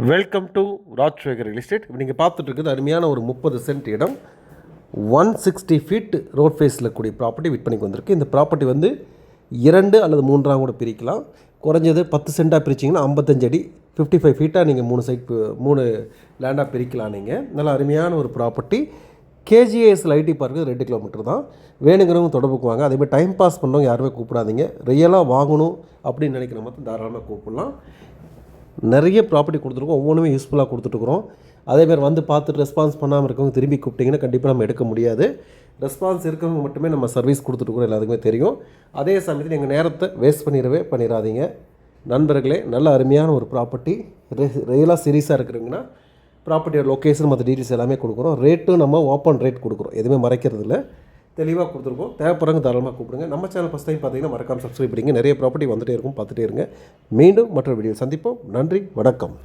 Welcome to Rajsekar real estate. இப்போ நீங்கள் பார்த்துட்டு இருக்குது அருமையான ஒரு 30 சென்ட் இடம் 160 ஃபீட் ரோட் ஃபேஸில் கூடிய ப்ராப்பர்ட்டி விற்பனைக்கு வந்திருக்கு. இந்த ப்ராப்பர்ட்டி வந்து 2 அல்லது 3 கூட பிரிக்கலாம். குறைஞ்சது 10 சென்ட்டாக பிரிச்சிங்கன்னா 55 அடி 55 ஃபீட்டாக நீங்கள் 3 லேண்டாக பிரிக்கலாம். நீங்கள் நல்ல அருமையான ஒரு ப்ராப்பர்ட்டி. கேஜிஎஸ்எல் ஐடி பார்க்கு 2 கிலோமீட்டர் தான். வேணுங்கிறவங்க தொடர்புக்குவாங்க. அதேமாதிரி டைம் பாஸ் பண்ணவங்க யாருமே கூப்பிடாதீங்க. ரியலாக வாங்கணும் அப்படின்னு நினைக்கிற மட்டும் தாராளமாக கூப்பிடலாம். நிறைய ப்ராப்பர்ட்டி கொடுத்துருக்கோம், ஒவ்வொன்றுமே யூஸ்ஃபுல்லாக கொடுத்துட்ருக்குறோம். அதேமாதிரி வந்து பார்த்துட்டு ரெஸ்பான்ஸ் பண்ணாமல் இருக்கவங்க திரும்பி கூப்பிட்டிங்கன்னா கண்டிப்பாக நம்ம எடுக்க முடியாது. ரெஸ்பான்ஸ் இருக்கவங்க மட்டுமே நம்ம சர்வீஸ் கொடுத்துட்ருக்குறோம், எல்லாத்துக்குமே தெரியும். அதே சமயத்தில் எங்கள் நேரத்தை வேஸ்ட் பண்ணிடாதீங்க நண்பர்களே. நல்ல அருமையான ஒரு ப்ராப்பர்ட்டி. ரியலாக சீரியஸாக இருக்கிறீங்கன்னா ப்ராப்பர்ட்டியோட லொக்கேஷன் மற்ற டீட்டெயில்ஸ் எல்லாமே கொடுக்குறோம். ரேட்டும் நம்ம ஓப்பன் ரேட் கொடுக்குறோம், எதுவுமே மறைக்கிறது இல்லை, தெளிவாக கொடுத்துருக்கோம். தேவைப்படுறவங்க தாராளமாக கூப்பிடுங்க. நம்ம சேனல் ஃபஸ்ட் டைம் பார்த்தீங்கன்னா மறக்காமல் சப்ஸ்கிரைப் பண்ணிங்க. நிறைய ப்ராப்பர்ட்டி வந்துகிட்டே இருக்கும், பார்த்துட்டே இருங்க. மீண்டும் மற்ற வீடியோ சந்திப்போம். நன்றி, வணக்கம்.